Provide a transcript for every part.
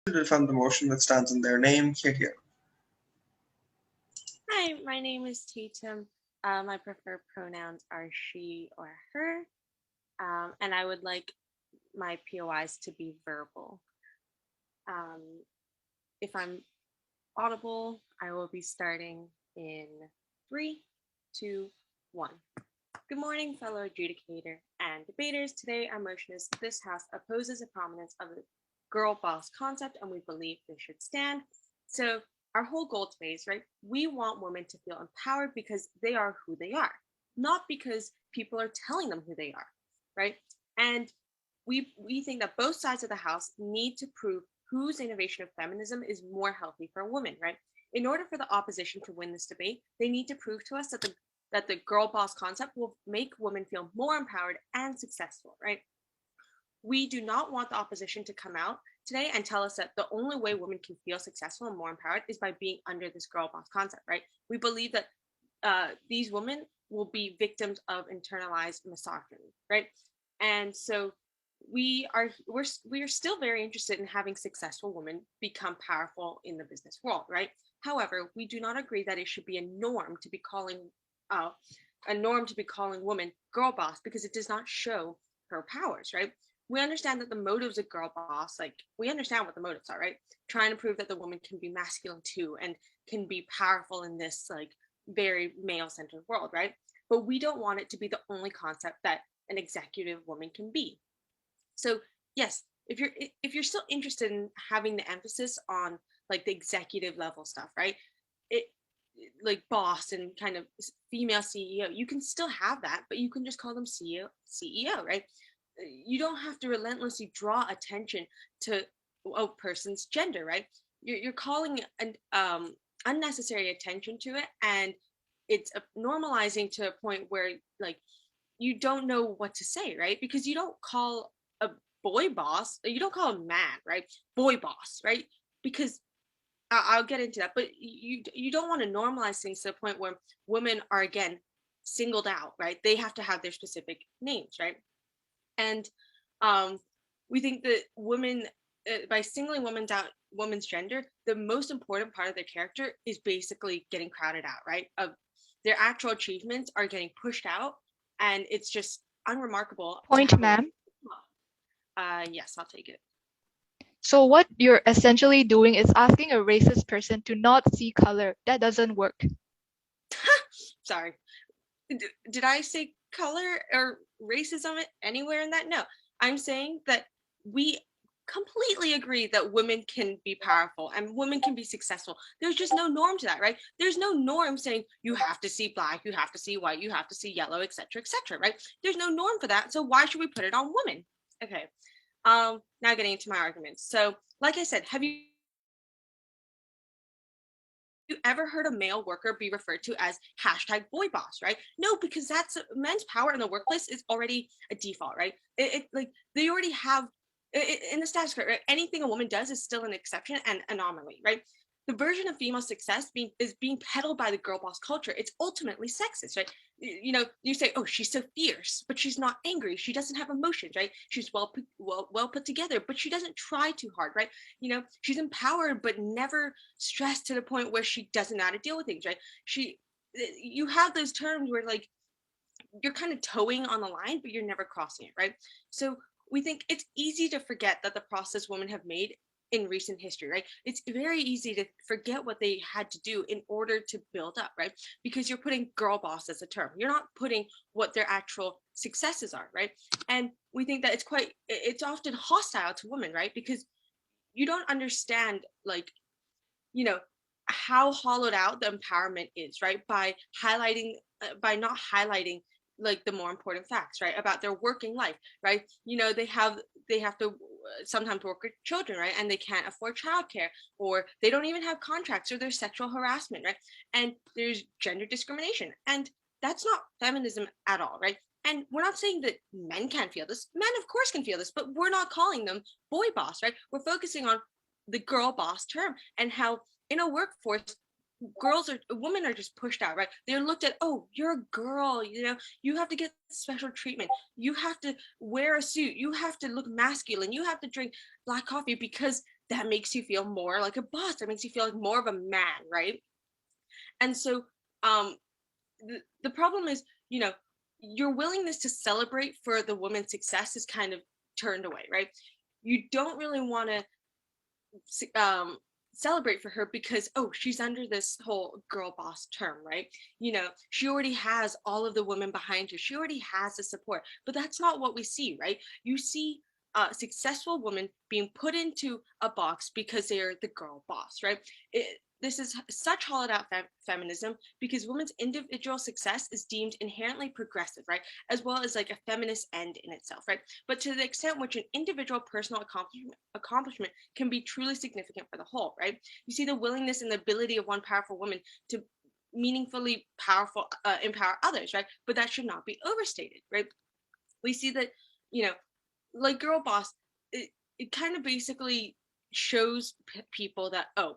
to defend the motion that stands in their name, here. Hi, my name is Tatum. My preferred pronouns are she or her, and I would like my POIs to be verbal. Um, if I'm audible, I will be starting in three, two, one. Good morning, fellow adjudicator and debaters. Today, our motion is this House opposes the prominence of the girl boss concept, and we believe this should stand. So, our whole goal today is right. We want women to feel empowered because they are who they are, not because people are telling them who they are, right? And we think that both sides of the House need to prove whose innovation of feminism is more healthy for women, right? In order for the opposition to win this debate, they need to prove to us that the girl boss concept will make women feel more empowered and successful, right? We do not want the opposition to come out today and tell us that the only way women can feel successful and more empowered is by being under this girl boss concept, right? We believe that these women will be victims of internalized misogyny, right? And so we are still very interested in having successful women become powerful in the business world, right? However, we do not agree that it should be uh, a norm to be calling women girl boss because it does not show her powers, right? We understand that the motives of girl boss, like we understand what the motives are, right? Trying to prove that the woman can be masculine too and can be powerful in this like very male centered world, right? But we don't want it to be the only concept that an executive woman can be. So yes, if you're still interested in having the emphasis on like the executive level stuff, right? It like boss and kind of female CEO, you can still have that, but you can just call them CEO, right? You don't have to relentlessly draw attention to a person's gender, right? You're calling an unnecessary attention to it, and it's normalizing to a point where like you don't know what to say, right? Because you don't call a boy boss, you don't call a man, right? Boy boss, right? Because I'll get into that, but you don't want to normalize things to the point where women are again singled out, right? They have to have their specific names, right? And um, we think that women, by singling women's gender, the most important part of their character is basically getting crowded out, right? Of their actual achievements are getting pushed out, and it's just unremarkable to Point, have a woman. ma'am. Yes, I'll take it. So what you're essentially doing is asking a racist person to not see color. That doesn't work. Sorry. Did I say color or racism anywhere in that? No. I'm saying that we completely agree that women can be powerful and women can be successful. There's just no norm to that, right? There's no norm saying you have to see black, you have to see white, you have to see yellow, etc., right? There's no norm for that. So why should we put it on women? Okay. Now getting into my arguments. So, like I said, have you ever heard a male worker be referred to as hashtag boy boss, right? No, because that's men's power in the workplace is already a default, right? It like they already have in the status quo, right? Anything a woman does is still an exception and anomaly, right? The version of female success is being peddled by the girl boss culture. It's ultimately sexist, right? You say, oh, she's so fierce, but she's not angry. She doesn't have emotions, right? She's well put together, but she doesn't try too hard, right? She's empowered, but never stressed to the point where she doesn't know how to deal with things, right? You have those terms where like you're kind of towing on the line, but you're never crossing it, right? So we think it's easy to forget that the process women have made in recent history, right? It's very easy to forget what they had to do in order to build up, right? Because you're putting girl boss as a term. You're not putting what their actual successes are, right? And we think that it's often hostile to women, right? Because you don't understand like you know how hollowed out the empowerment is, right? By not highlighting like the more important facts, right, about their working life, right? They have to sometimes work with children, right, and they can't afford childcare, or they don't even have contracts, or there's sexual harassment, right, and there's gender discrimination, and that's not feminism at all, right? And we're not saying that men can't feel this. Men, of course, can feel this, but we're not calling them boy boss, right? We're focusing on the girl boss term and how in a workforce women are just pushed out, right? They're looked at, oh, you're a girl, you have to get special treatment, you have to wear a suit, you have to look masculine, you have to drink black coffee because that makes you feel more like a boss, that makes you feel like more of a man, right? And so the problem is, your willingness to celebrate for the woman's success is kind of turned away, right? You don't really want to celebrate for her because, oh, she's under this whole girl boss term, right? She already has all of the women behind her. She already has the support. But that's not what we see, right? You see successful women being put into a box because they're the girl boss, right? This is such hollowed out feminism because women's individual success is deemed inherently progressive, right? As well as like a feminist end in itself, right? But to the extent which an individual personal accomplishment can be truly significant for the whole, right? You see the willingness and the ability of one powerful woman to meaningfully empower others, right? But that should not be overstated, right? We see that, like girl boss, it kind of basically shows people that, oh,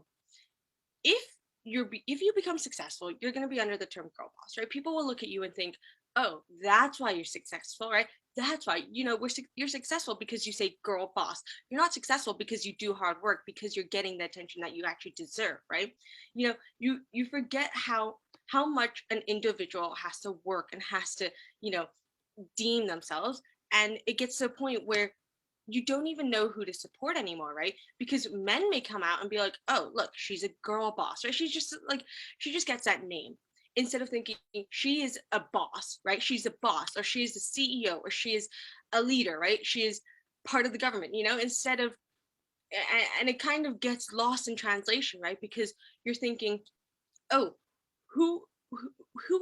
if you become successful, you're going to be under the term girl boss, right? People will look at you and think, oh, that's why you're successful, right? That's why, you're successful because you say girl boss. You're not successful because you do hard work, because you're getting the attention that you actually deserve, right? You forget how much an individual has to work and has to, deem themselves. And it gets to a point where you don't even know who to support anymore, right? Because men may come out and be like, oh, look, she's a girl boss, right? She just gets that name, instead of thinking she is a boss, right? She's a boss, or she is the CEO, or she is a leader, right? She is part of the government, instead of, and it kind of gets lost in translation, right? Because you're thinking, oh, who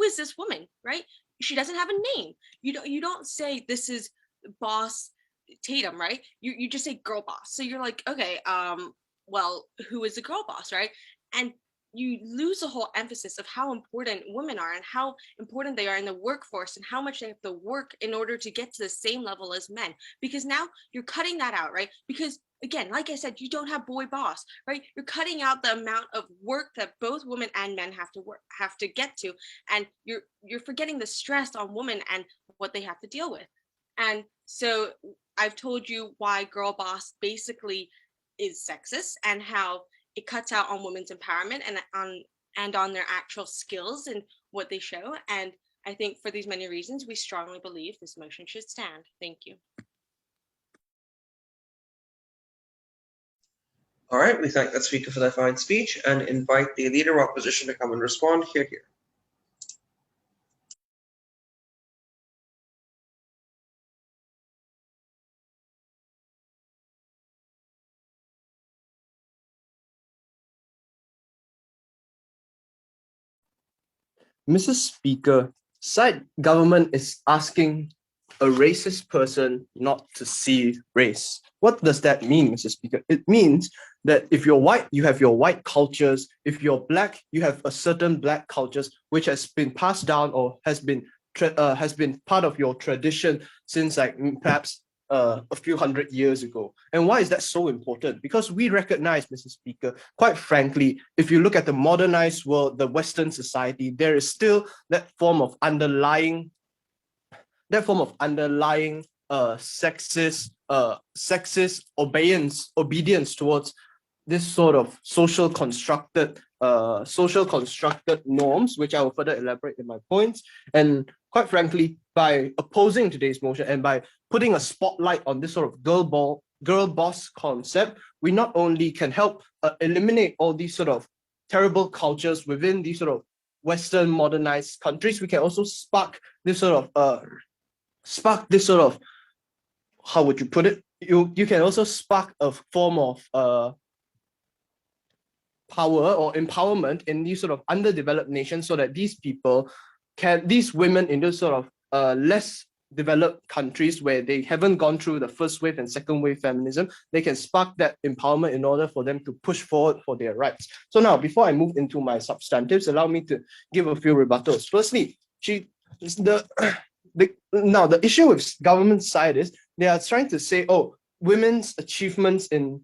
is this woman, right? She doesn't have a name. You don't say this is boss Tatum, right? You just say girl boss. So you're like, okay, well, who is the girl boss, right? And you lose the whole emphasis of how important women are and how important they are in the workforce and how much they have to work in order to get to the same level as men. Because now you're cutting that out, right? Because again, like I said, you don't have boy boss, right? You're cutting out the amount of work that both women and men have to get to, and you're forgetting the stress on women and what they have to deal with. And so I've told you why girl boss basically is sexist and how it cuts out on women's empowerment and on their actual skills and what they show. And I think for these many reasons, we strongly believe this motion should stand. Thank you. All right, we thank that speaker for that fine speech and invite the Leader of Opposition to come and respond. Hear, hear. Mrs. Speaker, side government is asking a racist person not to see race. What does that mean, Mr. Speaker? It means that if you're white, you have your white cultures. If you're black, you have a certain black cultures which has been passed down or has been part of your tradition since like perhaps a few hundred years ago. And why is that so important? Because we recognize, Mr. Speaker, quite frankly, if you look at the modernized world, the Western society, there is still that form of underlying sexist obedience towards this sort of social constructed norms, which I will further elaborate in my points. And quite frankly, by opposing today's motion and by putting a spotlight on this sort of girl boss concept, we not only can help eliminate all these sort of terrible cultures within these sort of Western modernized countries, we can also spark this sort of how would you put it? You can also spark a form of power or empowerment in these sort of underdeveloped nations, so that these women in those sort of less developed countries where they haven't gone through the first wave and second wave feminism, they can spark that empowerment in order for them to push forward for their rights. So now, before I move into my substantives, allow me to give a few rebuttals. Firstly, the issue with government side is they are trying to say, oh, women's achievements in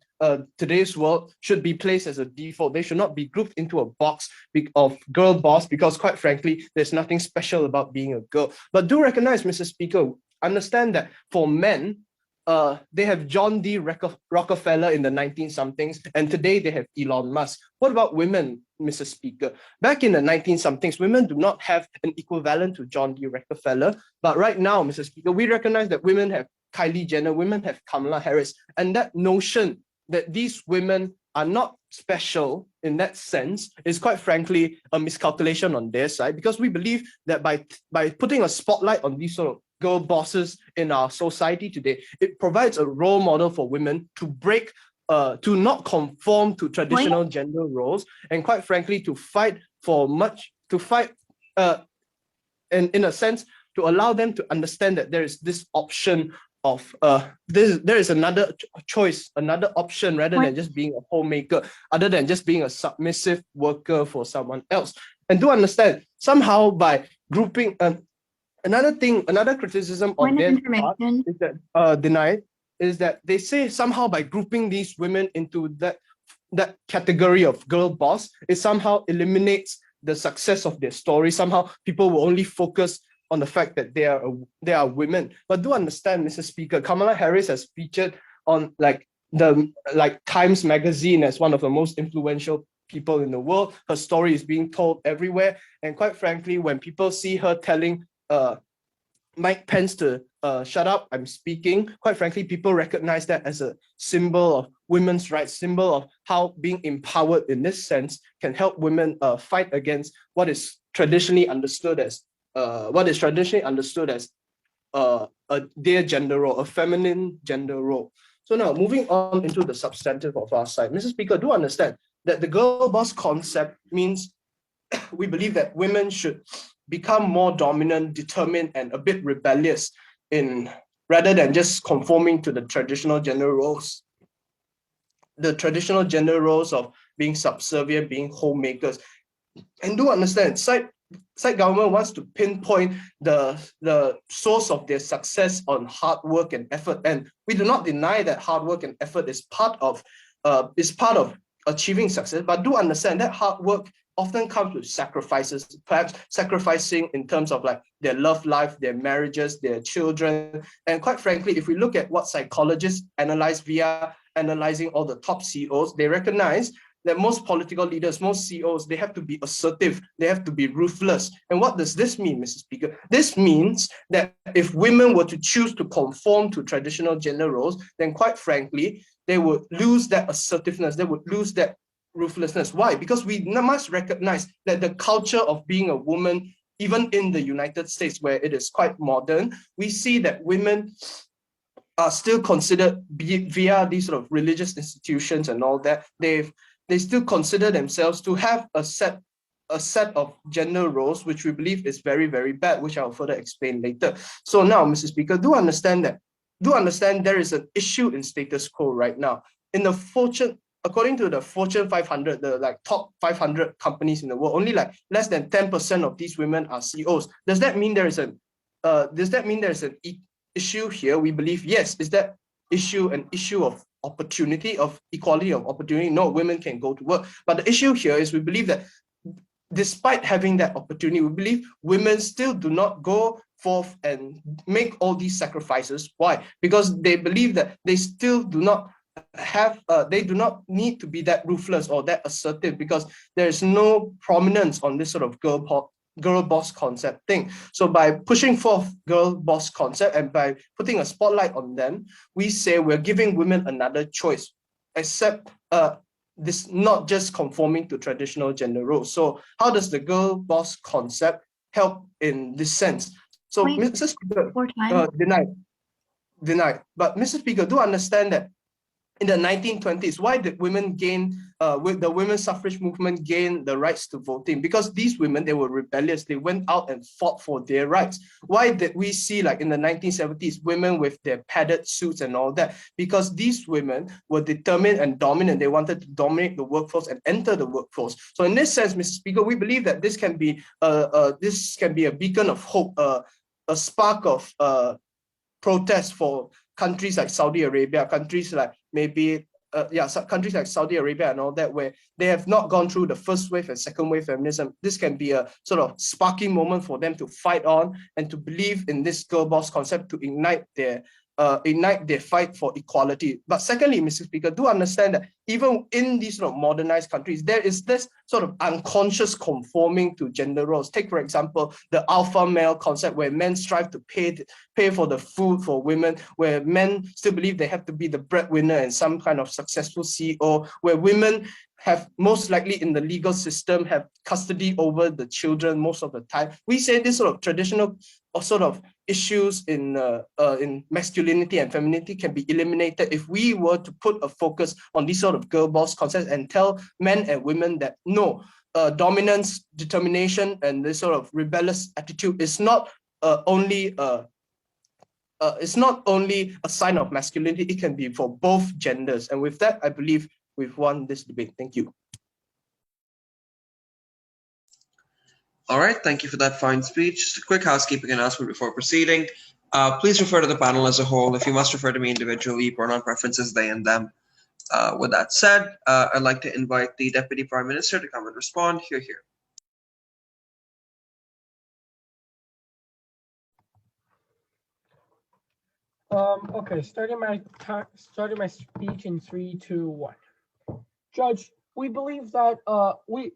today's world should be placed as a default. They should not be grouped into a box of girl boss, because quite frankly, there's nothing special about being a girl. But do recognize, Mr. Speaker, understand that for men, they have John D. Rockefeller in the 19 somethings, and today they have Elon Musk. What about women, Mr. Speaker? Back in the 19 somethings, women do not have an equivalent to John D. Rockefeller. But right now, Mr. Speaker, we recognize that women have Kylie Jenner, women have Kamala Harris, and that notion that these women are not special in that sense is quite frankly a miscalculation on their side, because we believe that by putting a spotlight on these sort of girl bosses in our society today, it provides a role model for women to break, to not conform to traditional gender roles, and quite frankly, to fight, in a sense, to allow them to understand that there is this option of there is another choice, another option, rather than just being a homemaker, other than just being a submissive worker for someone else. And to understand, somehow by grouping another criticism on their part is that denied is that they say somehow by grouping these women into that category of girl boss, it somehow eliminates the success of their story. Somehow people will only focus on the fact that they are women. But do understand, Mr. Speaker, Kamala Harris has featured on Times Magazine as one of the most influential people in the world. Her story is being told everywhere. And quite frankly, when people see her telling Mike Pence to shut up, I'm speaking, quite frankly, people recognize that as a symbol of women's rights, symbol of how being empowered in this sense can help women fight against what is traditionally understood as their gender role, a feminine gender role. So now moving on into the substantive of our side, Mr. Speaker, do understand that the girl boss concept means we believe that women should become more dominant, determined, and a bit rebellious rather than just conforming to the traditional gender roles. The traditional gender roles of being subservient, being homemakers. And do understand, side government wants to pinpoint the source of their success on hard work and effort. And we do not deny that hard work and effort is part of achieving success, but do understand that hard work often comes with sacrifices, perhaps sacrificing in terms of like their love life, their marriages, their children. And quite frankly, if we look at what psychologists analyze via analyzing all the top CEOs, they recognize that most political leaders, most CEOs, they have to be assertive, they have to be ruthless. And what does this mean, Mr. Speaker? This means that if women were to choose to conform to traditional gender roles, then quite frankly, they would lose that assertiveness, they would lose that ruthlessness. Why? Because we must recognize that the culture of being a woman, even in the United States, where it is quite modern, we see that women are still considered via these sort of religious institutions and all that. They still consider themselves to have a set of gender roles, which we believe is very, very bad, which I'll further explain later. So now, Mr. Speaker, do understand there is an issue in status quo right now. According to the Fortune 500, the top 500 companies in the world, only less than 10% of these women are CEOs. Does that mean there is an issue here? We believe yes. Is that issue an issue of opportunity, of equality of opportunity? No, women can go to work. But the issue here is we believe that despite having that opportunity, we believe women still do not go forth and make all these sacrifices. Why? Because they believe that they still do not they do not need to be that ruthless or that assertive, because there is no prominence on this sort of girl boss concept thing. So by pushing forth girl boss concept and by putting a spotlight on them, we say we're giving women another choice, except this not just conforming to traditional gender roles. So how does the girl boss concept help in this sense? So Mr. Speaker, denied. But Mr. Speaker, do understand that in the 1920s, why did women with the women's suffrage movement gain the rights to voting? Because these women, they were rebellious. They went out and fought for their rights. Why did we see in the 1970s, women with their padded suits and all that? Because these women were determined and dominant. They wanted to dominate the workforce and enter the workforce. So in this sense, Mr. Speaker, we believe that this can be a beacon of hope, a spark of protest for countries like Saudi Arabia, countries like countries like Saudi Arabia and all that, where they have not gone through the first wave and second wave feminism. This can be a sort of sparking moment for them to fight on and to believe in this girl boss concept, to ignite their ignite their fight for equality. But secondly, Mr. Speaker, do understand that even in these sort of modernized countries, there is this sort of unconscious conforming to gender roles. Take, for example, the alpha male concept where men strive to pay for the food for women, where men still believe they have to be the breadwinner and some kind of successful CEO, where women have most likely in the legal system have custody over the children most of the time. We say this sort of traditional or sort of issues in masculinity and femininity can be eliminated if we were to put a focus on these sort of girl boss concepts and tell men and women that no, dominance, determination, and this sort of rebellious attitude is not only it's not only a sign of masculinity, it can be for both genders. And with that, I believe we've won this debate. Thank you. All right, thank you for that fine speech. Just a quick housekeeping announcement before proceeding. Please refer to the panel as a whole. If you must refer to me individually, pronoun preferences they and them. With that said, I'd like to invite the Deputy Prime Minister to come and respond. Hear, hear. Okay, starting my speech in 3, 2, 1. Judge, we believe that we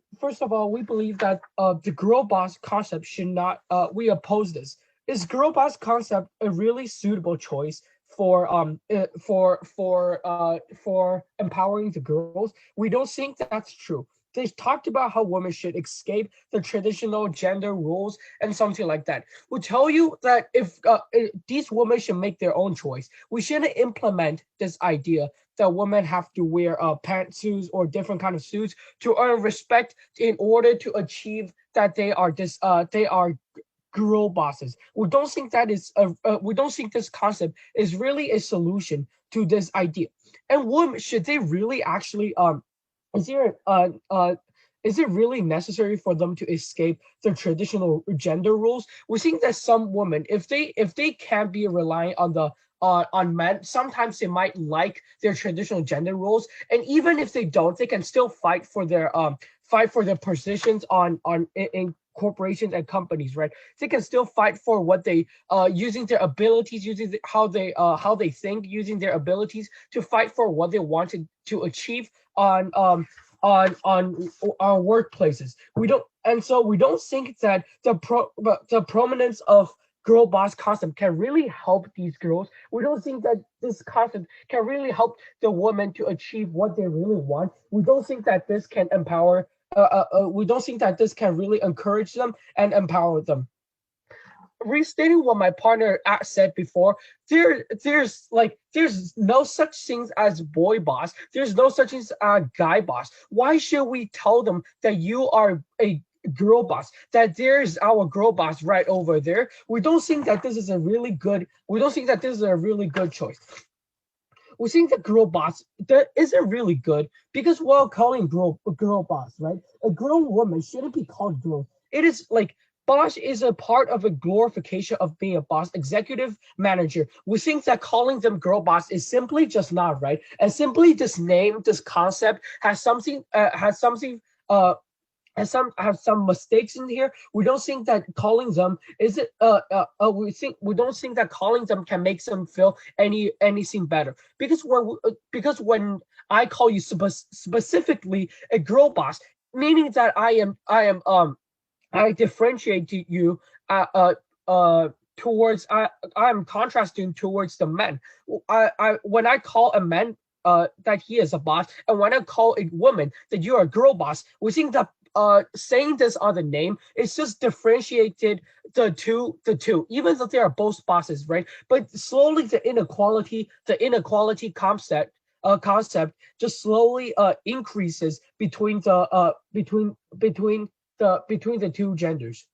believe that the girl boss concept should not we oppose this. Is girl boss concept a really suitable choice for empowering the girls? We don't think that's true. They talked about how women should escape the traditional gender roles and something like that. We tell you that if these women should make their own choice, we shouldn't implement this idea that women have to wear pantsuits or different kind of suits to earn respect in order to achieve that they are girl bosses. We don't think that is we don't think this concept is really a solution to this idea. And women, should they really actually is it really necessary for them to escape the traditional gender roles? We think that some women, if they can't be relying on the on men, sometimes they might like their traditional gender roles, and even if they don't, they can still fight for their positions in corporations and companies, right? They can still fight for what they using their abilities, using how they think, using their abilities to fight for what they wanted to achieve on our workplaces. We don't think that the prominence of girl boss concept can really help these girls. We don't think that this concept can really help the women to achieve what they really want. We don't think that this can empower. We don't think that this can really encourage them and empower them. Restating what my partner said before, there's no such things as boy boss. There's no such things as guy boss. Why should we tell them that you are a girl boss, that there's our girl boss right over there? We don't think that this is a really good. We don't think that this is a really good choice. We think the girl boss that isn't really good because we're calling girl boss, right? A grown woman shouldn't be called girl. It is like boss is a part of a glorification of being a boss, executive manager. We think that calling them girl boss is simply just not right, and simply this name, this concept has something have some mistakes in here. We don't think that calling them we don't think that calling them can make them feel anything better, because when I call you specifically a girl boss, meaning that I differentiate you towards I'm contrasting towards the men. When I call a man that he is a boss, and when I call a woman that you're a girl boss, we think that saying this other name is just differentiated the two, even though they are both bosses, right? But slowly the inequality concept just slowly increases between the two genders.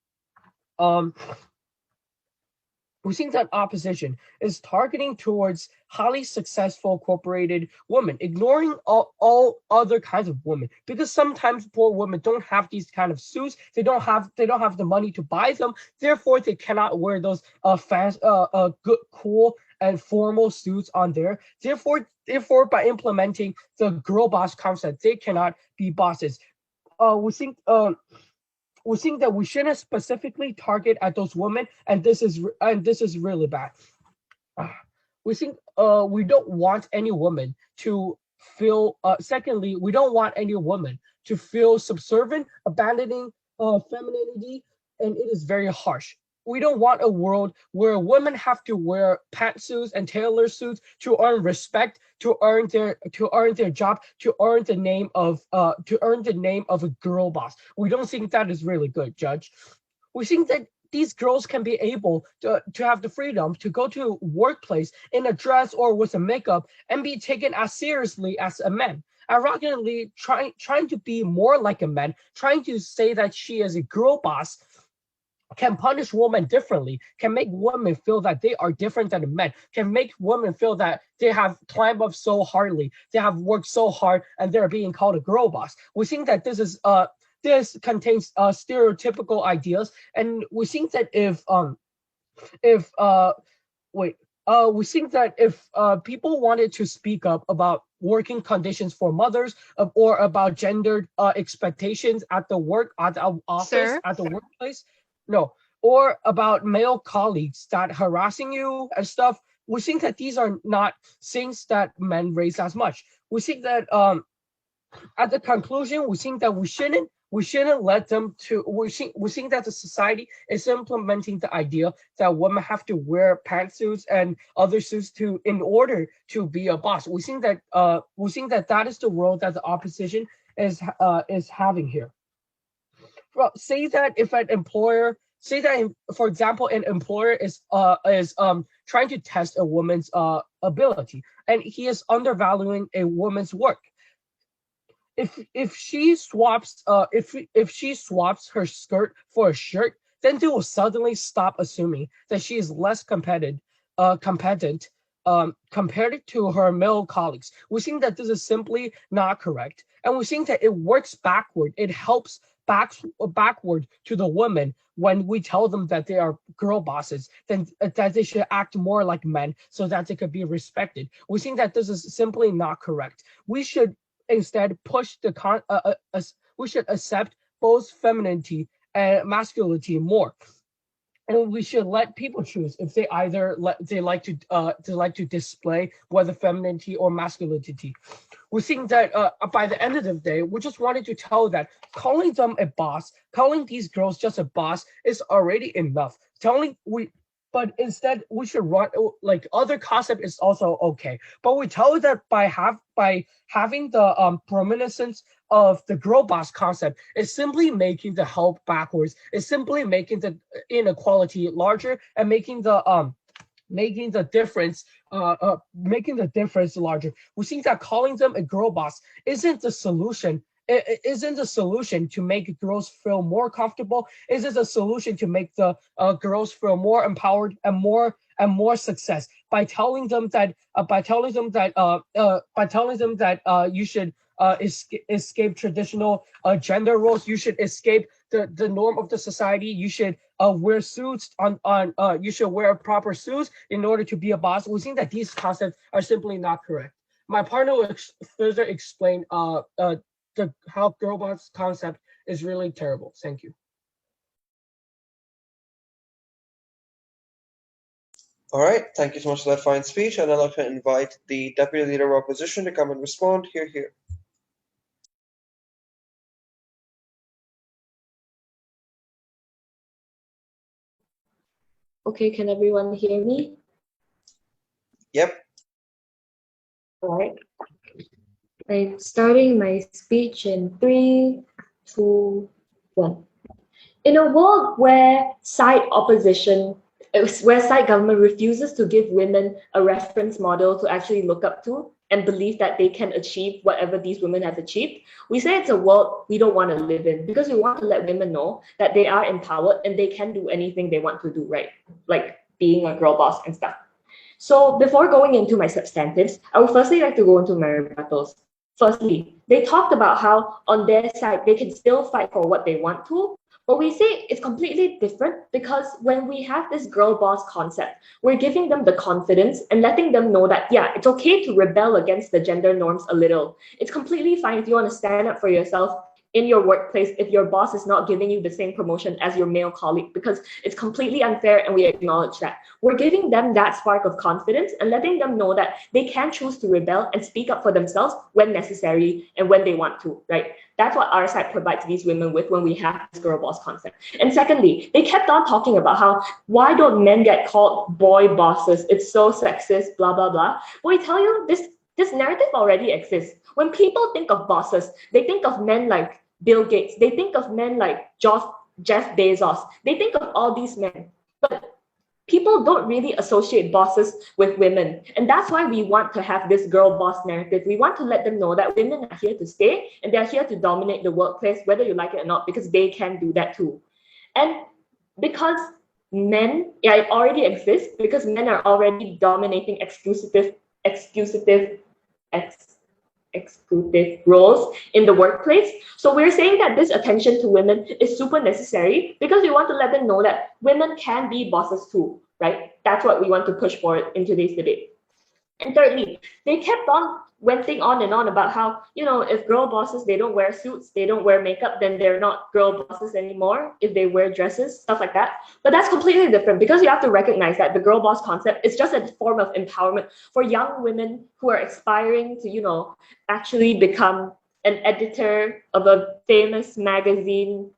We think that opposition is targeting towards highly successful corporated women, ignoring all other kinds of women, because sometimes poor women don't have these kind of suits. They don't have the money to buy them. Therefore, they cannot wear those good, cool, and formal suits on there. Therefore, by implementing the girl boss concept, they cannot be bosses. We think that we shouldn't specifically target at those women, and this is really bad. We think we don't want any woman to feel. Secondly, we don't want any woman to feel subservient, abandoning femininity, and it is very harsh. We don't want a world where women have to wear pantsuits and tailor suits to earn respect, to earn their job, to earn the name of a girl boss. We don't think that is really good, Judge. We think that these girls can be able to have the freedom to go to workplace in a dress or with a makeup and be taken as seriously as a man. Ironically, trying to be more like a man, trying to say that she is a girl boss can punish women differently, can make women feel that they are different than men, can make women feel that they have climbed up so hardly, they have worked so hard, and they're being called a girl boss. We think that this contains stereotypical ideas, and we think that if wait we think that if people wanted to speak up about working conditions for mothers or about gendered expectations at the office, Sir? at the workplace, no, or about male colleagues that harassing you and stuff, we think that these are not things that men raise as much. We think that at the conclusion, we think that we shouldn't let them to we think that the society is implementing the idea that women have to wear pantsuits and other suits to in order to be a boss. We think that that is the world that the opposition is having here. Well, say that if an employer say that for example an employer is trying to test a woman's ability and he is undervaluing a woman's work. If she swaps if she swaps her skirt for a shirt, then they will suddenly stop assuming that she is less competent compared to her male colleagues. We think that this is simply not correct, and we think that it works backward. It helps backward to the women when we tell them that they are girl bosses, then that they should act more like men so that they could be respected. We think that this is simply not correct. We should instead push we should accept both femininity and masculinity more, and we should let people choose if they either they like to display whether femininity or masculinity. We think that by the end of the day, we just wanted to tell that calling them a boss, calling these girls just a boss is already enough. But instead we should run like other concept is also okay. But we tell that by having the prominence of the girl boss concept is simply making the help backwards. It's simply making the inequality larger and making the difference larger. We think that calling them a girl boss isn't the solution. It isn't the solution to make girls feel more comfortable. Isn't a solution to make the girls feel more empowered and more success by telling them that you should escape traditional gender roles. You should escape the norm of the society. You should wear suits you should wear proper suits in order to be a boss. We think that these concepts are simply not correct. My partner will further explain how girl boss concept is really terrible. Thank you. All right, thank you so much for that fine speech, and I'd like to invite the Deputy Leader of Opposition to come and respond. Here. Okay, can everyone hear me? Yep. All right. I'm starting my speech in 3, 2, 1. In a world where side government refuses to give women a reference model to actually look up to and believe that they can achieve whatever these women have achieved, we say it's a world we don't want to live in, because we want to let women know that they are empowered and they can do anything they want to do, right? Like being a girl boss and stuff. So before going into my substantives, I would firstly like to go into my rebuttals. Firstly, they talked about how on their side, they can still fight for what they want to, but we say it's completely different, because when we have this girl boss concept, we're giving them the confidence and letting them know that, yeah, it's okay to rebel against the gender norms a little. It's completely fine if you want to stand up for yourself in your workplace if your boss is not giving you the same promotion as your male colleague, because it's completely unfair and we acknowledge that. We're giving them that spark of confidence and letting them know that they can choose to rebel and speak up for themselves when necessary and when they want to, right? That's what our side provides these women with when we have this girl boss concept. And secondly, they kept on talking about how, why don't men get called boy bosses? It's so sexist, blah, blah, blah. But we tell you, this narrative already exists. When people think of bosses, they think of men like Bill Gates. They think of men like Jeff Bezos. They think of all these men. But people don't really associate bosses with women. And that's why we want to have this girl boss narrative. We want to let them know that women are here to stay and they're here to dominate the workplace, whether you like it or not, because they can do that too. And because men, it already exists, because men are already dominating exclusive roles in the workplace. So we're saying that this attention to women is super necessary because we want to let them know that women can be bosses too, right? That's what we want to push forward in today's debate. And thirdly, they kept on wenting on and on about how, if girl bosses, they don't wear suits, they don't wear makeup, then they're not girl bosses anymore. If they wear dresses, stuff like that. But that's completely different, because you have to recognize that the girl boss concept is just a form of empowerment for young women who are aspiring to, actually become an editor of a famous magazine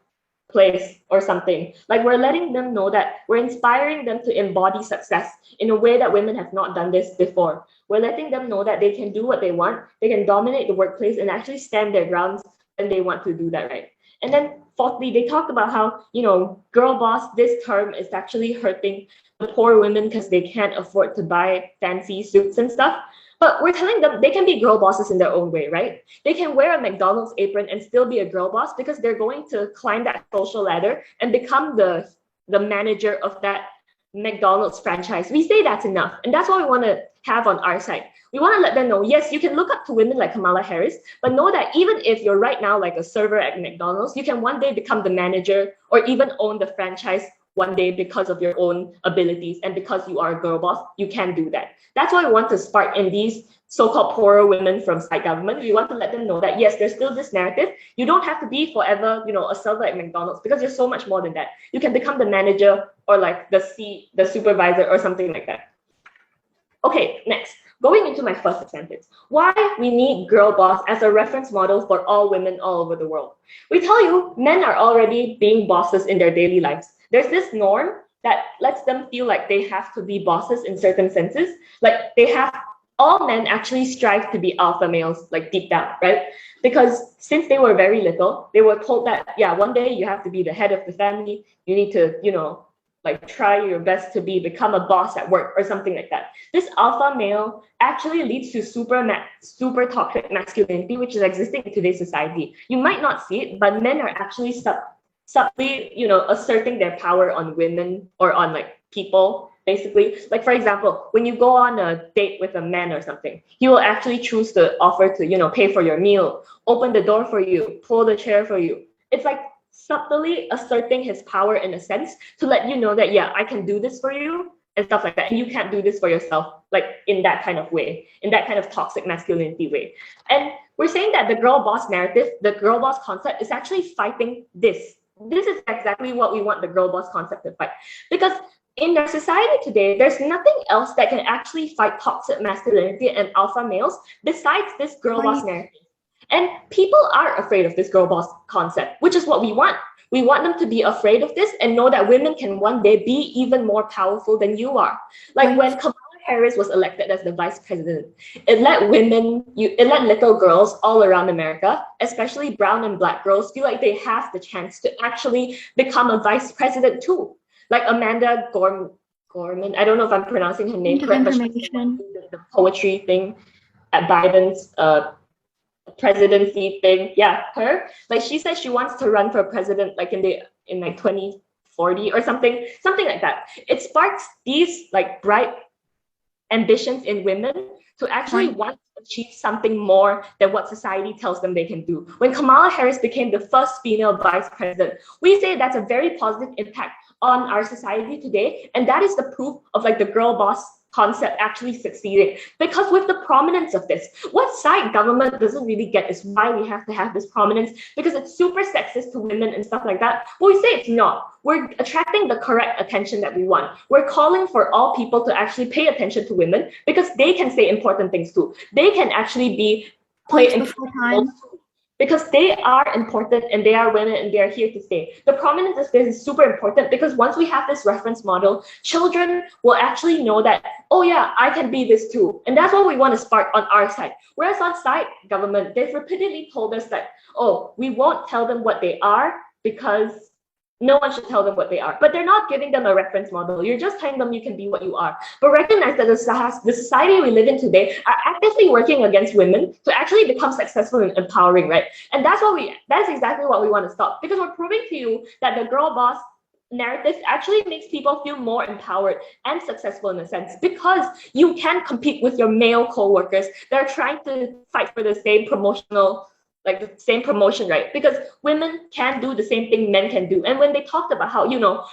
place or something. Like, we're letting them know that we're inspiring them to embody success in a way that women have not done this before. We're letting them know that they can do what they want, they can dominate the workplace and actually stand their grounds when they want to do that, right? And then fourthly, they talked about how, girl boss, this term is actually hurting the poor women because they can't afford to buy fancy suits and stuff. But we're telling them they can be girl bosses in their own way, right? They can wear a McDonald's apron and still be a girl boss because they're going to climb that social ladder and become the manager of that McDonald's franchise. We say that's enough. And that's what we want to have on our side. We want to let them know, yes, you can look up to women like Kamala Harris, but know that even if you're right now like a server at McDonald's, you can one day become the manager or even own the franchise one day because of your own abilities, and because you are a girl boss, you can do that. That's why we want to spark in these so-called poorer women from side government. We want to let them know that yes, there's still this narrative. You don't have to be forever, a server at McDonald's, because you're so much more than that. You can become the manager or like the supervisor or something like that. Okay, next. Going into my first sentence, why we need girl boss as a reference model for all women all over the world. We tell you, men are already being bosses in their daily lives. There's this norm that lets them feel like they have to be bosses in certain senses. Like all men actually strive to be alpha males, like deep down, right? Because since they were very little, they were told that, yeah, one day you have to be the head of the family. You need to, try your best to become a boss at work or something like that. This alpha male actually leads to super toxic masculinity, which is existing in today's society. You might not see it, but men are actually subtly, asserting their power on women or on like people, basically. Like, for example, when you go on a date with a man or something, he will actually choose to offer to, pay for your meal, open the door for you, pull the chair for you. It's like subtly asserting his power in a sense to let you know that, yeah, I can do this for you and stuff like that. And you can't do this for yourself, like in that kind of way, in that kind of toxic masculinity way. And we're saying that the girl boss narrative, the girl boss concept is actually fighting this. This is exactly what we want the girl boss concept to fight. Because in our society today, there's nothing else that can actually fight toxic masculinity and alpha males besides this girl boss narrative. And people are afraid of this girl boss concept, which is what we want. We want them to be afraid of this and know that women can one day be even more powerful than you are. Like when Kamala Harris was elected as the vice president, it let little girls all around America, especially brown and black girls, feel like they have the chance to actually become a vice president too. Like Amanda Gorman, I don't know if I'm pronouncing her name correct, but she's the poetry thing at Biden's presidency thing. Yeah, her. Like, she said she wants to run for president like in 2040 or something like that. It sparks these like bright ambitions in women to actually want to achieve something more than what society tells them they can do. When Kamala Harris became the first female vice president, we say that's a very positive impact on our society today, and that is the proof of like the girl boss concept actually succeeding. Because with the prominence of this. What side government doesn't really get is why we have to have this prominence, because it's super sexist to women and stuff like that. But we say it's not. We're attracting the correct attention that we want. We're calling for all people to actually pay attention to women because they can say important things too. They can actually play important roles too, because they are important and they are women and they are here to stay. The prominence of this is super important because once we have this reference model, children will actually know that, oh yeah, I can be this too. And that's what we want to spark on our side. Whereas on side government, they've repeatedly told us that, oh, we won't tell them what they are because no one should tell them what they are. But they're not giving them a reference model. You're just telling them you can be what you are. But recognize that the society we live in today are actively working against women to actually become successful and empowering, right? And that's exactly what we want to stop, because we're proving to you that the girl boss narrative actually makes people feel more empowered and successful in a sense, because you can compete with your male co-workers that are trying to fight for the same promotion, right? Because women can do the same thing men can do. And when they talked about how,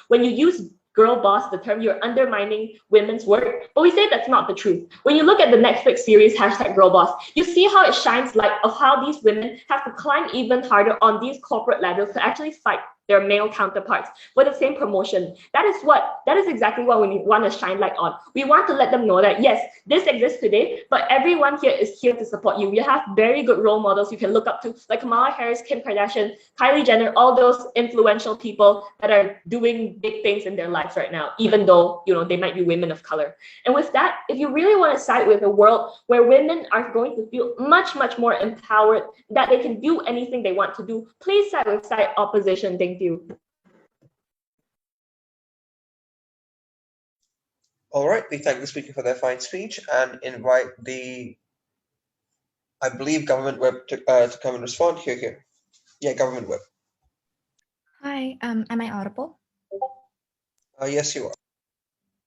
when you use girl boss, the term, you're undermining women's work. But we say that's not the truth. When you look at the Netflix series #girl boss, you see how it shines light of how these women have to climb even harder on these corporate ladders to actually fight their male counterparts for the same promotion. That is exactly what we want to shine light on. We want to let them know that yes, this exists today, but everyone here is here to support you. You have very good role models you can look up to, like Kamala Harris, Kim Kardashian, Kylie Jenner, all those influential people that are doing big things in their lives right now, even though they might be women of color. And with that, if you really want to side with a world where women are going to feel much, much more empowered, that they can do anything they want to do, please side with side opposition. Thank you. All right, we thank the speaker for their fine speech and invite I believe, government web to come and respond. Here. Yeah, government web. Hi, am I audible? Yes, you are.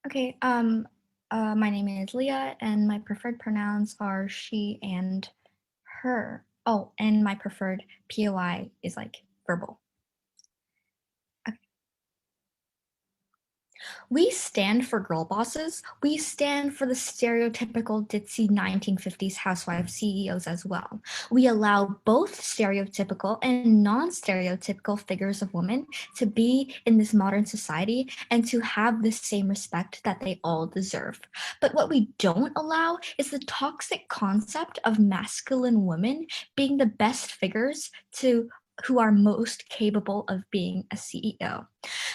Okay, my name is Leah, and my preferred pronouns are she and her. Oh, and my preferred POI is like verbal. We stand for girl bosses. We stand for the stereotypical ditzy 1950s housewife CEOs as well. We allow both stereotypical and non-stereotypical figures of women to be in this modern society and to have the same respect that they all deserve. But what we don't allow is the toxic concept of masculine women being the best figures who are most capable of being a CEO.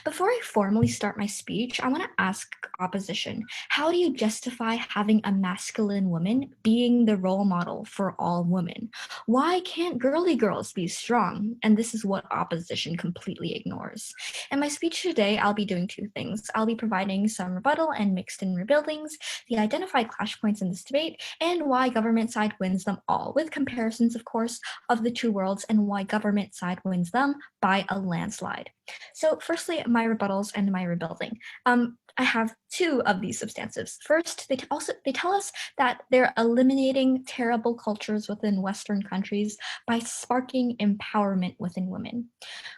Before I formally start my speech, I want to ask opposition, how do you justify having a masculine woman being the role model for all women? Why can't girly girls be strong? And this is what opposition completely ignores. In my speech today, I'll be doing two things. I'll be providing some rebuttal and mixed-in rebuildings, the identified clash points in this debate, and why government side wins them all, with comparisons, of course, of the two worlds and why government side wins them by a landslide. So firstly, my rebuttals and my rebuilding. I have two of these substantives. First, they tell us that they're eliminating terrible cultures within Western countries by sparking empowerment within women.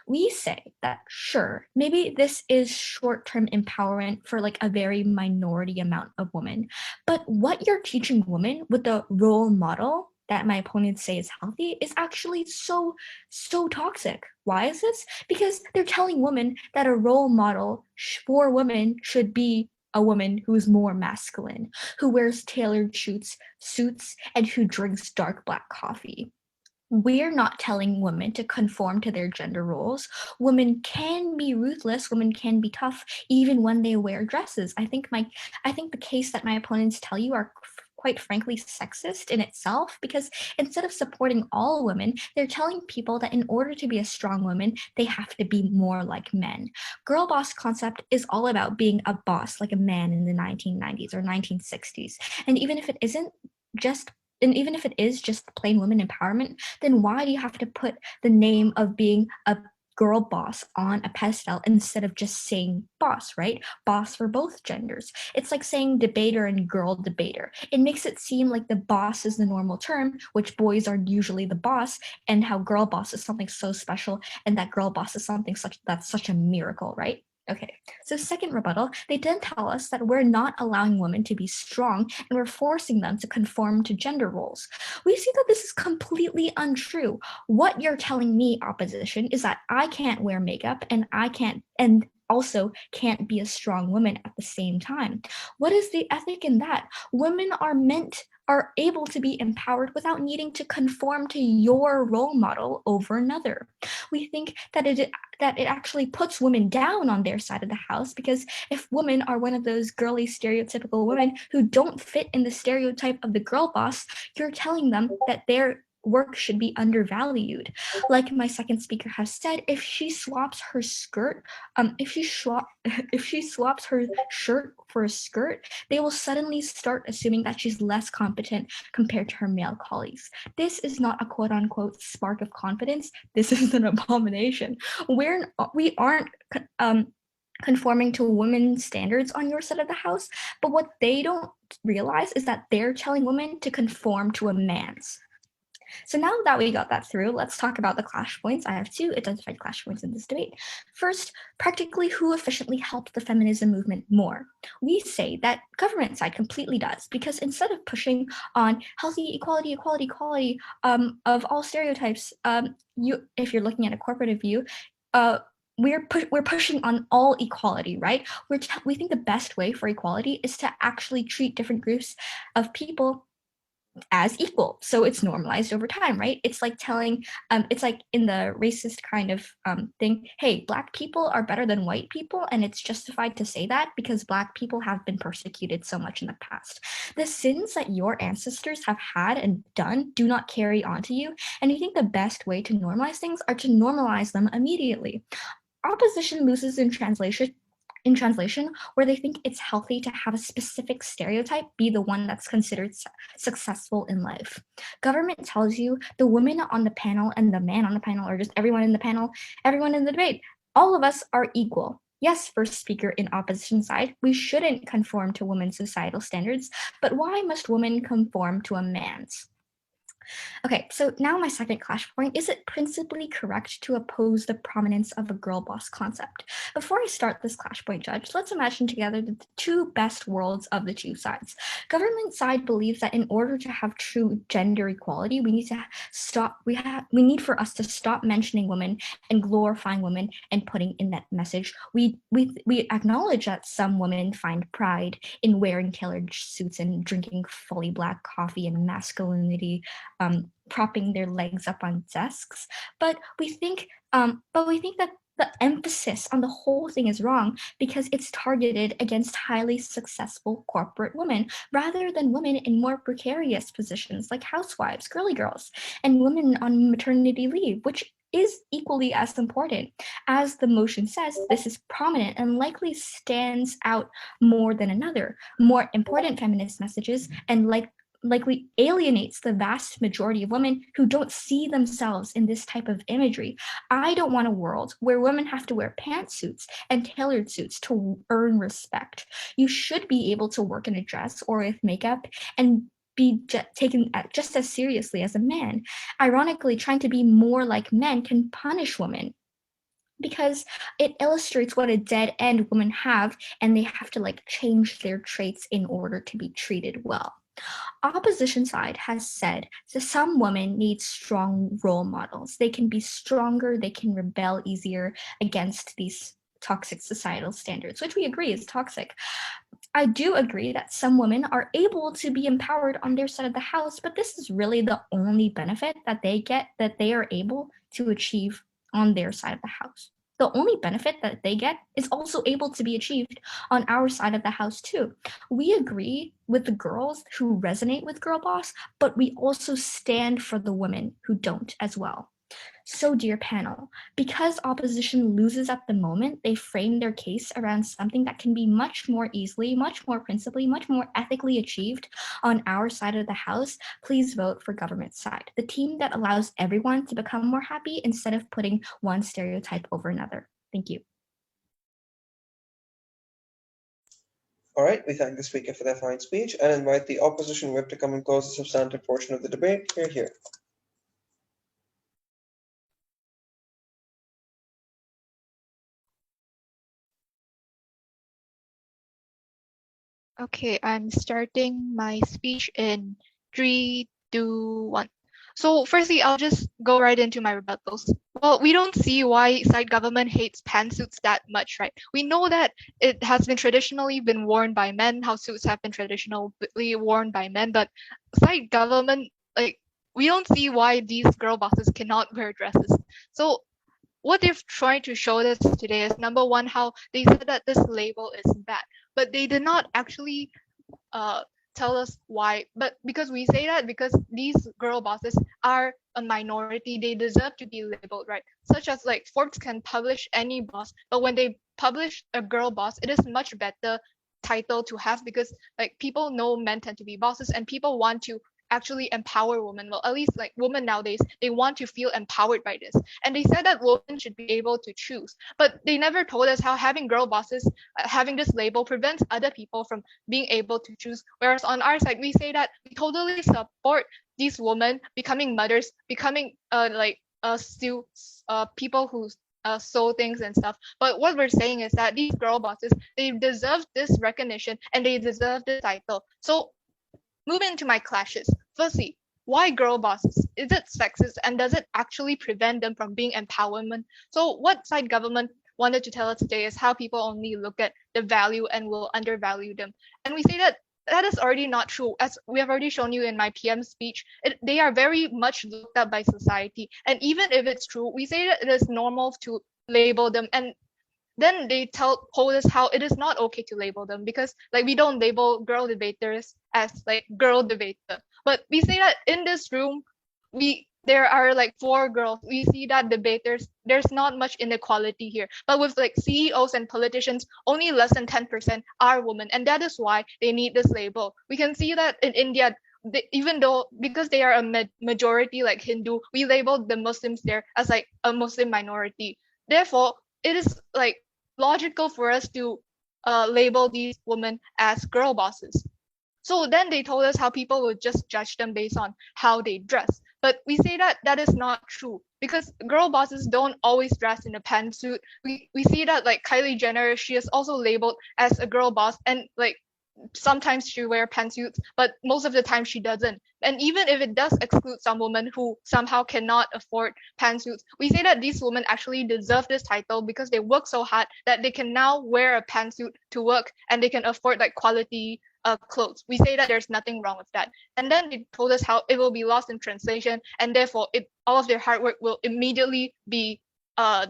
We say that, sure, maybe this is short-term empowerment for like a very minority amount of women, but what you're teaching women with the role model that my opponents say is healthy is actually so toxic. Why is this? Because they're telling women that a role model for women should be a woman who is more masculine, who wears tailored suits, and who drinks dark black coffee. We're not telling women to conform to their gender roles. Women can be ruthless, women can be tough, even when they wear dresses. I think the case that my opponents tell you are quite frankly sexist in itself, because instead of supporting all women, they're telling people that in order to be a strong woman, they have to be more like men. Girl boss concept is all about being a boss like a man in the 1990s or 1960s. And even if it is just plain women empowerment, then why do you have to put the name of being a girl boss on a pedestal instead of just saying boss, right? Boss for both genders. It's like saying debater and girl debater. It makes it seem like the boss is the normal term, which boys are usually the boss, and how girl boss is something so special, and that girl boss is something that's such a miracle, right? Okay, so second rebuttal, they then tell us that we're not allowing women to be strong and we're forcing them to conform to gender roles. We see that this is completely untrue. What you're telling me, opposition, is that I can't wear makeup and also can't be a strong woman at the same time. What is the ethic in that? Women are able to be empowered without needing to conform to your role model over another. We think that it actually puts women down on their side of the house, because if women are one of those girly stereotypical women who don't fit in the stereotype of the girl boss, you're telling them that their work should be undervalued. Like my second speaker has said, if she swaps her skirt, if she swaps her shirt for a skirt, they will suddenly start assuming that she's less competent compared to her male colleagues. This is not a quote unquote spark of confidence. This is an abomination. We aren't conforming to women's standards on your side of the house, but what they don't realize is that they're telling women to conform to a man's. So now that we got that through, let's talk about the clash points. I have two identified clash points in this debate. First, practically who efficiently helped the feminism movement more? We say that government side completely does, because instead of pushing on healthy equality of all stereotypes, if you're looking at a corporate view, we're pushing on all equality, right? We think the best way for equality is to actually treat different groups of people as equal, so it's normalized over time, right? It's like telling it's like in the racist kind of thing, hey, Black people are better than white people, and it's justified to say that because Black people have been persecuted so much in the past. The sins that your ancestors have had and done do not carry on to you, and you think the best way to normalize things are to normalize them immediately. Opposition loses in translation, where they think it's healthy to have a specific stereotype be the one that's considered successful in life. Government tells you the woman on the panel and the man on the panel, or just everyone in the panel, everyone in the debate, all of us are equal. Yes, first speaker in opposition side, we shouldn't conform to women's societal standards, but why must women conform to a man's? Okay, so now my second clash point, is it principally correct to oppose the prominence of a girl boss concept? Before I start this clash point, Judge, let's imagine together the two best worlds of the two sides. Government side believes that in order to have true gender equality, we need for us to stop mentioning women and glorifying women and putting in that message. We acknowledge that some women find pride in wearing tailored suits and drinking fully black coffee and masculinity, propping their legs up on desks, but we think that the emphasis on the whole thing is wrong because it's targeted against highly successful corporate women rather than women in more precarious positions like housewives, girly girls, and women on maternity leave, which is equally as important. As the motion says, this is prominent and likely stands out more than another. More important feminist messages and likely alienates the vast majority of women who don't see themselves in this type of imagery. I don't want a world where women have to wear pantsuits and tailored suits to earn respect. You should be able to work in a dress or with makeup and be taken just as seriously as a man. Ironically, trying to be more like men can punish women because it illustrates what a dead end women have, and they have to change their traits in order to be treated well. Opposition side has said that some women need strong role models. They can be stronger, they can rebel easier against these toxic societal standards, which we agree is toxic. I do agree that some women are able to be empowered on their side of the house, but this is really the only benefit that they are able to achieve on their side of the house. The only benefit that they get is also able to be achieved on our side of the house too. We agree with the girls who resonate with girl boss, but we also stand for the women who don't as well. So, dear panel, because opposition loses at the moment, they frame their case around something that can be much more easily, much more principally, much more ethically achieved on our side of the house. Please vote for government side, the team that allows everyone to become more happy instead of putting one stereotype over another. Thank you. All right, we thank the speaker for their fine speech and invite the opposition whip to come and close the substantive portion of the debate. Hear, hear. Okay, I'm starting my speech in 3, 2, 1. So firstly, I'll just go right into my rebuttals. Well, we don't see why side government hates pantsuits that much, right? We know that it has been traditionally been worn by men, how suits have been traditionally worn by men, but side government, like, we don't see why these girl bosses cannot wear dresses. So what they've tried to show us today is number one, how they said that this label is bad, but they did not actually uh, tell us why. But because we say that because these girl bosses are a minority, they deserve to be labeled, right? Such as like Forbes can publish any boss, but when they publish a girl boss, it is much better title to have because like people know men tend to be bosses and people want to actually empower women. Well, at least like women nowadays, they want to feel empowered by this. And they said that women should be able to choose, but they never told us how having girl bosses, having this label prevents other people from being able to choose. Whereas on our side, we say that we totally support these women becoming mothers, becoming still people who sew things and stuff. But what we're saying is that these girl bosses, they deserve this recognition and they deserve the title. So moving into my clashes. Firstly, why girl bosses? Is it sexist and does it actually prevent them from being empowerment? So what side government wanted to tell us today is how people only look at the value and will undervalue them. And we say that that is already not true. As we have already shown you in my PM speech, they are very much looked at by society. And even if it's true, we say that it is normal to label them. And then they told us how it is not okay to label them because like we don't label girl debaters as like girl debater. But we say that in this room, there are like 4 girls. We see that debaters, there's not much inequality here. But with like CEOs and politicians, only less than 10% are women. And that is why they need this label. We can see that in India, even though because they are a majority like Hindu, we label the Muslims there as like a Muslim minority. Therefore, it is like logical for us to label these women as girl bosses. So then they told us how people would just judge them based on how they dress. But we say that that is not true because girl bosses don't always dress in a pantsuit. We see that like Kylie Jenner, she is also labeled as a girl boss and like sometimes she wear pantsuits, but most of the time she doesn't. And even if it does exclude some women who somehow cannot afford pantsuits, we say that these women actually deserve this title because they work so hard that they can now wear a pantsuit to work and they can afford like quality clothes. We say that there's nothing wrong with that. And then they told us how it will be lost in translation and therefore all of their hard work will immediately uh,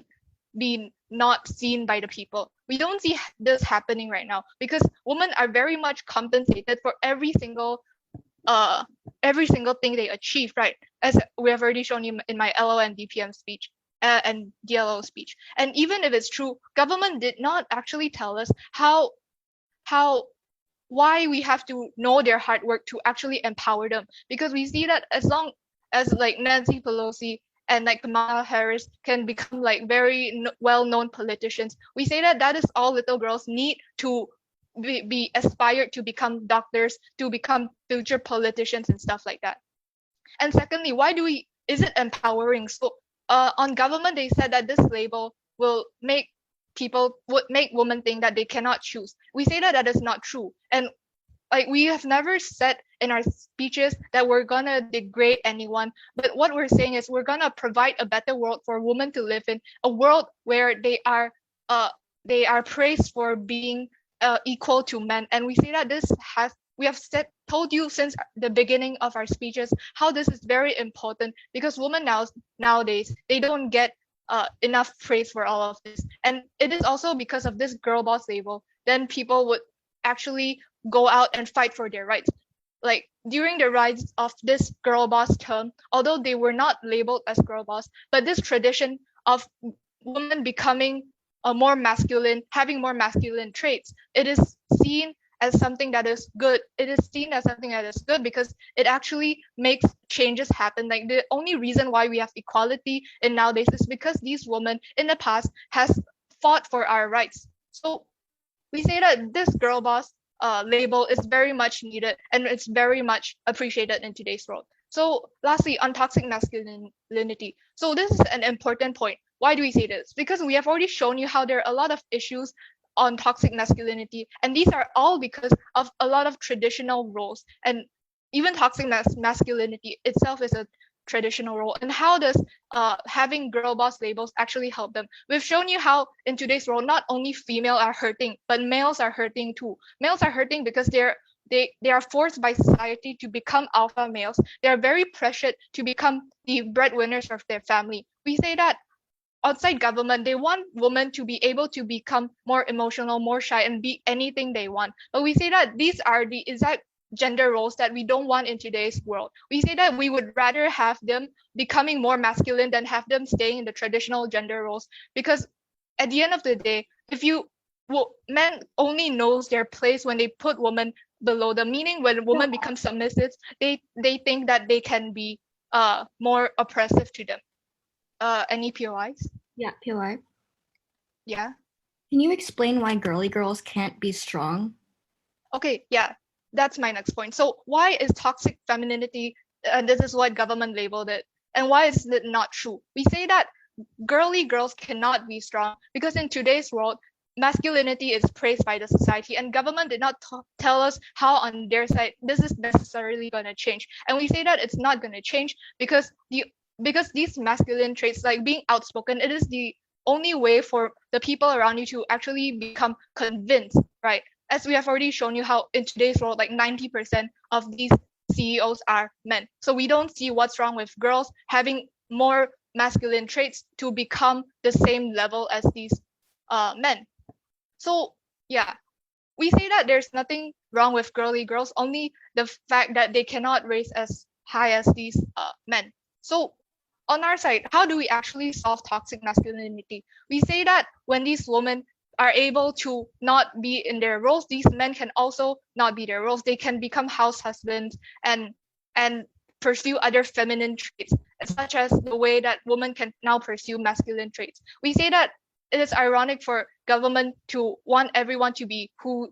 be not seen by the people. We don't see this happening right now because women are very much compensated for every single thing they achieve, right? As we have already shown you in my LO and DPM speech and DLO speech. And even if it's true, government did not actually tell us how why we have to know their hard work to actually empower them because we see that as long as like Nancy Pelosi and like Kamala Harris can become like very well-known politicians, we say that that is all little girls need to be aspired to become doctors, to become future politicians and stuff like that. And secondly, why do we is it empowering? So on government they said that this label will make people would make women think that they cannot choose. We say that that is not true. And like we have never said in our speeches that we're gonna degrade anyone, but what we're saying is we're gonna provide a better world for women to live in, a world where they are praised for being equal to men. And we say that we have told you since the beginning of our speeches how this is very important because women nowadays they don't get enough praise for all of this. And it is also because of this girl boss label, then people would actually go out and fight for their rights. Like during the rise of this girl boss term, although they were not labeled as girl boss, but this tradition of women becoming more masculine, having more masculine traits, it is seen as something that is good. It is seen as something that is good because it actually makes changes happen. Like the only reason why we have equality in nowadays is because these women in the past has fought for our rights. So we say that this girl boss label is very much needed and it's very much appreciated in today's world. So lastly, on toxic masculinity. So this is an important point. Why do we say this? Because we have already shown you how there are a lot of issues on toxic masculinity, and these are all because of a lot of traditional roles, and even toxic masculinity itself is a traditional role. And how does having girl boss labels actually help them? We've shown you how in today's world not only female are hurting, but males are hurting too. Males are hurting because they are forced by society to become alpha males. They are very pressured to become the breadwinners of their family. We say that outside government, they want women to be able to become more emotional, more shy, and be anything they want. But we say that these are the exact gender roles that we don't want in today's world. We say that we would rather have them becoming more masculine than have them staying in the traditional gender roles. Because at the end of the day, if you men only knows their place when they put women below them, meaning when women become submissive, they think that they can be more oppressive to them. Any POIs? Yeah, POI. Yeah. Can you explain why girly girls can't be strong? Okay, yeah, that's my next point. So why is toxic femininity, and this is what government labeled it, and why is it not true? We say that girly girls cannot be strong because in today's world, masculinity is praised by the society, and government did not tell us how on their side this is necessarily going to change. And we say that it's not going to change because these masculine traits, like being outspoken, it is the only way for the people around you to actually become convinced, right? As we have already shown you how in today's world, like 90% of these CEOs are men. So we don't see what's wrong with girls having more masculine traits to become the same level as these men. So yeah, we say that there's nothing wrong with girly girls, only the fact that they cannot raise as high as these men. So on our side, how do we actually solve toxic masculinity? We say that when these women are able to not be in their roles, these men can also not be their roles. They can become house husbands and pursue other feminine traits, such as the way that women can now pursue masculine traits. We say that it is ironic for government to want everyone to be who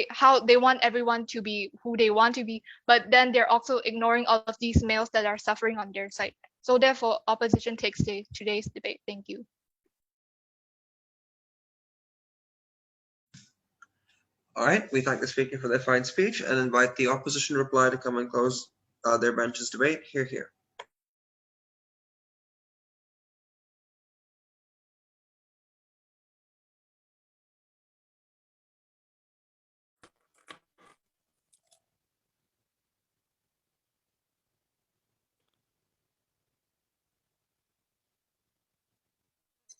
how they want everyone to be who they want to be, but then they're also ignoring all of these males that are suffering on their side. So therefore, opposition takes today's debate. Thank you. All right, we thank the speaker for their fine speech and invite the opposition reply to come and close their bench's debate. Hear, hear.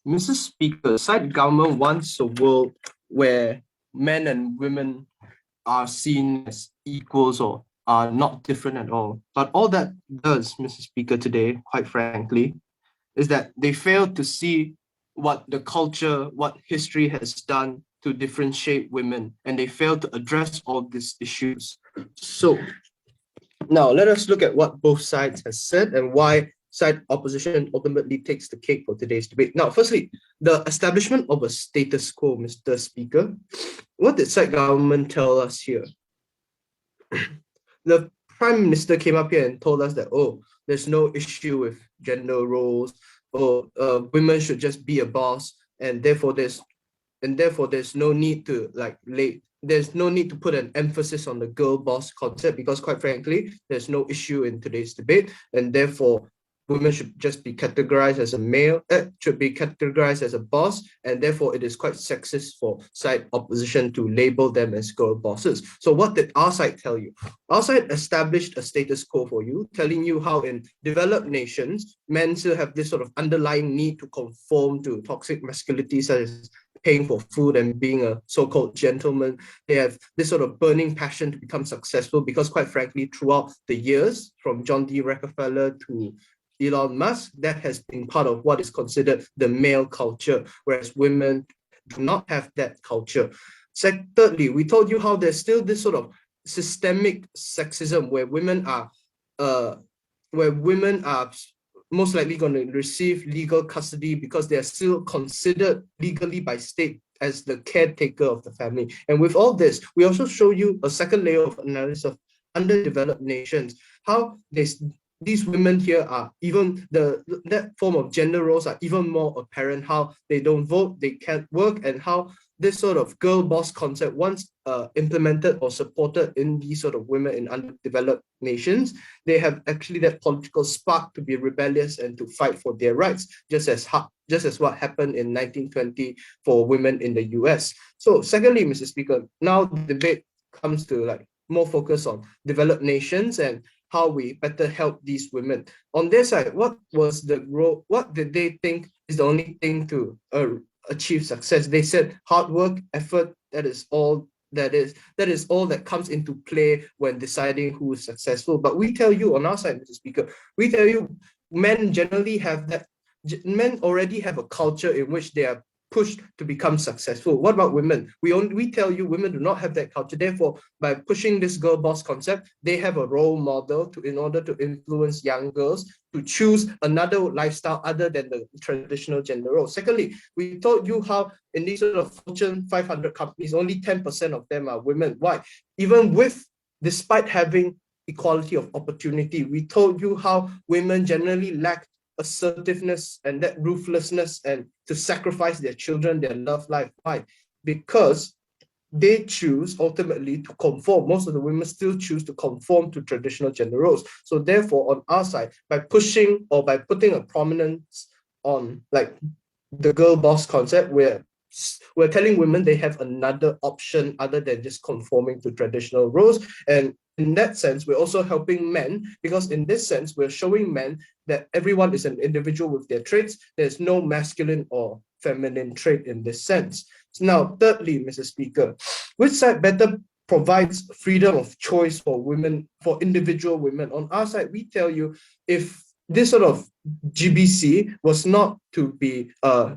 Mrs. Speaker, side government wants a world where men and women are seen as equals or are not different at all. But all that does, Mrs. Speaker, today, quite frankly, is that they fail to see what the culture, what history has done to differentiate women, and they fail to address all these issues. So now let us look at what both sides have said and why side opposition ultimately takes the cake for today's debate. Now, firstly, the establishment of a status quo, Mr. Speaker. What did side government tell us here? The Prime Minister came up here and told us that, oh, there's no issue with gender roles, or women should just be a boss, and therefore there's no need to there's no need to put an emphasis on the girl boss concept, because quite frankly, there's no issue in today's debate, and therefore women should just be categorized as a male, should be categorized as a boss, and therefore it is quite sexist for side opposition to label them as girl bosses. So what did our side tell you? Our side established a status quo for you, telling you how in developed nations, men still have this sort of underlying need to conform to toxic masculinity, such as paying for food and being a so-called gentleman. They have this sort of burning passion to become successful, because quite frankly, throughout the years, from John D. Rockefeller to Elon Musk, that has been part of what is considered the male culture, whereas women do not have that culture. Thirdly, we told you how there's still this sort of systemic sexism where women are most likely going to receive legal custody because they are still considered legally by state as the caretaker of the family. And with all this, we also show you a second layer of analysis of underdeveloped nations, how these women here are even that form of gender roles are even more apparent, how they don't vote, they can't work, and how this sort of girl boss concept, once implemented or supported in these sort of women in underdeveloped nations, they have actually that political spark to be rebellious and to fight for their rights, just as what happened in 1920 for women in the US. So secondly, Mr. Speaker, now the debate comes to like more focus on developed nations and how we better help these women. On their side, what was the role? What did they think is the only thing to achieve success? They said hard work, effort. That is all. That is all that comes into play when deciding who is successful. But we tell you on our side, Mr. Speaker, we tell you men generally have that. Men already have a culture in which they are pushed to become successful. What about women? We tell you women do not have that culture. Therefore, by pushing this girl boss concept, they have a role model in order to influence young girls to choose another lifestyle other than the traditional gender role. Secondly, we told you how in these sort of Fortune 500 companies, only 10% of them are women. Why? Despite having equality of opportunity, we told you how women generally lack assertiveness and that ruthlessness and to sacrifice their children, their love life. Why? Because they choose ultimately to conform. Most of the women still choose to conform to traditional gender roles. So therefore, on our side, by pushing or by putting a prominence on like the girl boss concept, we're telling women they have another option other than just conforming to traditional roles. And in that sense, we're also helping men, because in this sense, we're showing men that everyone is an individual with their traits. There's no masculine or feminine trait in this sense. So now, thirdly, Mr. Speaker, which side better provides freedom of choice for women, for individual women? On our side, we tell you, if this sort of GBC was not to be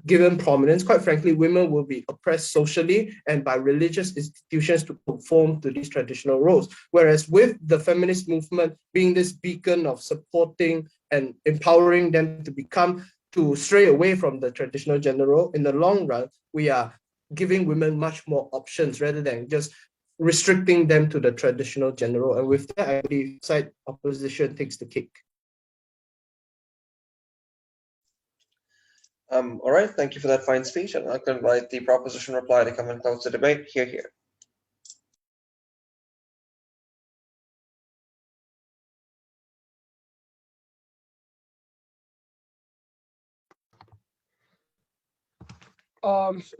given prominence, quite frankly, women will be oppressed socially and by religious institutions to conform to these traditional roles. Whereas with the feminist movement being this beacon of supporting and empowering them to stray away from the traditional gender role, in the long run, we are giving women much more options rather than just restricting them to the traditional gender role. And with that, I believe side opposition takes the cake. All right, thank you for that fine speech. And I'll invite the proposition reply to come and close the debate. Here.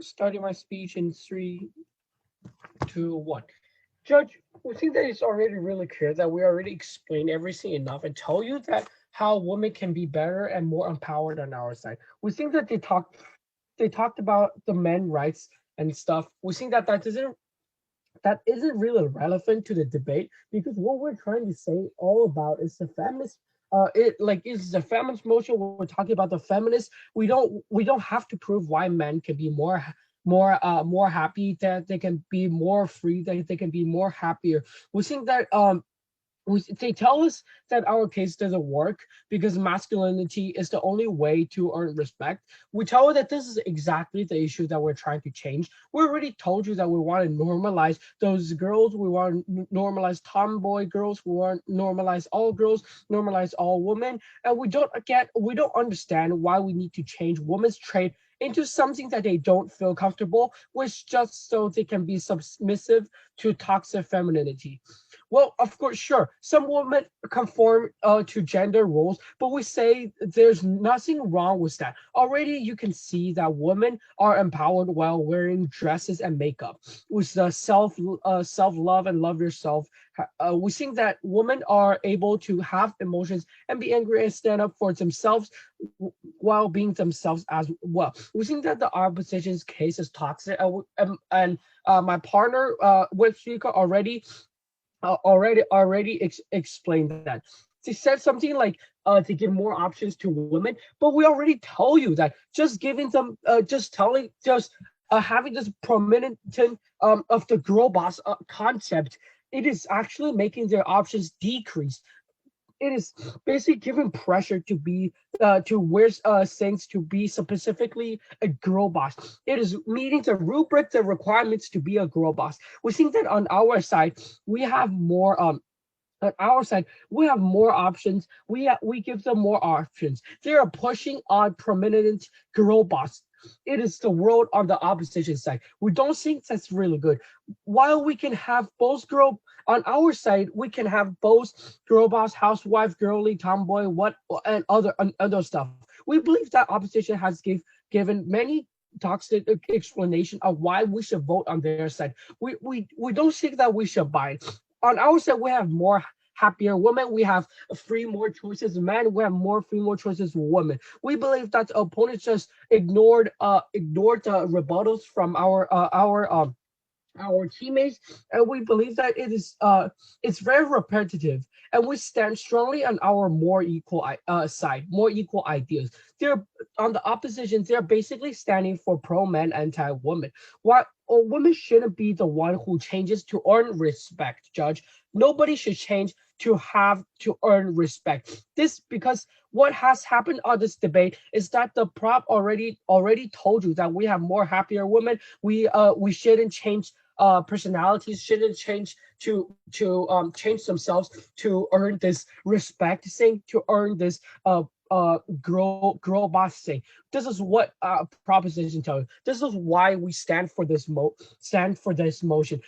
Starting my speech in 3, 2, 1. Judge, we think that it's already really clear that we already explained everything enough and tell you that how women can be better and more empowered on our side. We think that they talked about the men rights and stuff. We think that that isn't really relevant to the debate, because what we're trying to say all about is the feminist it's the feminist motion. We're talking about the feminists. We don't have to prove why men can be more happy, that they can be more free, that they can be more happier. We think that they tell us that our case doesn't work because masculinity is the only way to earn respect. We tell you that this is exactly the issue that we're trying to change. We already told you that we want to normalize those girls. We want to normalize tomboy girls. We want to normalize all girls, normalize all women. And we don't understand why we need to change women's trait into something that they don't feel comfortable with, just so they can be submissive to toxic femininity. Well, of course, sure. Some women conform to gender roles, but we say there's nothing wrong with that. Already, you can see that women are empowered while wearing dresses and makeup. With the self love and love yourself, we think that women are able to have emotions and be angry and stand up for themselves while being themselves as well. We think that the opposition's case is toxic, and my partner, with speaker already explained that. They said something like to give more options to women, but we already told you that just giving them having this prominent of the girl boss concept, it is actually making their options decrease. It is basically giving pressure to wear things to be specifically a girl boss. It is meeting the rubric, the requirements to be a girl boss. We think that on our side we have more on our side, we have more options. We give them more options. They are pushing on prominent girl boss. It is the world on the opposition side. We don't think that's really good. While we can have both girl on our side, we can have both girl boss, housewife, girly, tomboy, what and other stuff. We believe that opposition has given many toxic explanation of why we should vote on their side. We don't think that we should buy. On our side, we have more happier women. We have free more choices men. We have more choices women. We believe that opponents just ignored the rebuttals from our teammates, and we believe that it's very repetitive, and we stand strongly on our more equal side, more equal ideas. They're on the opposition. They're basically standing for pro men, anti woman. Why a woman shouldn't be the one who changes to earn respect, Judge. Nobody should change to have to earn respect. This because what has happened on this debate is that the prop already told you that we have more happier women. We shouldn't change personalities, shouldn't change to change themselves to earn this respect thing, to earn this girl boss thing. This is what proposition tells you. This is why we stand for this motion.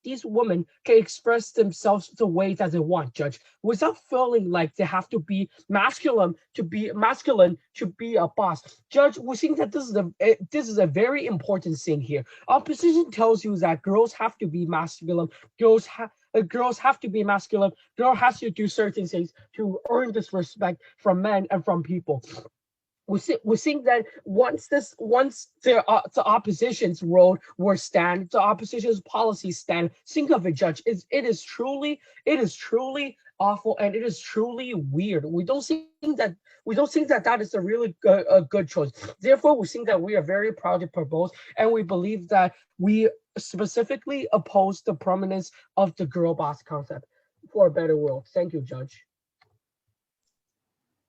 These women can express themselves the way that they want, Judge, without feeling like they have to be masculine to be a boss. Judge, we think that this is a very important thing here. Opposition tells you that girls have to be masculine. Girls have to be masculine. Girl has to do certain things to earn this respect from men and from people. We think that once the opposition's road will stand, the opposition's policies stand. Think of it, Judge. It is truly awful, and it is truly weird. We don't think that that is a really a good choice. Therefore, we think that we are very proud to propose, and we believe that we specifically oppose the prominence of the girl boss concept for a better world. Thank you, Judge.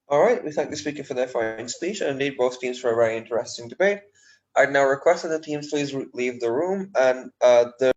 All right, we thank the speaker for their fine speech and indeed both teams for a very interesting debate. I'd now request that the teams please leave the room, and the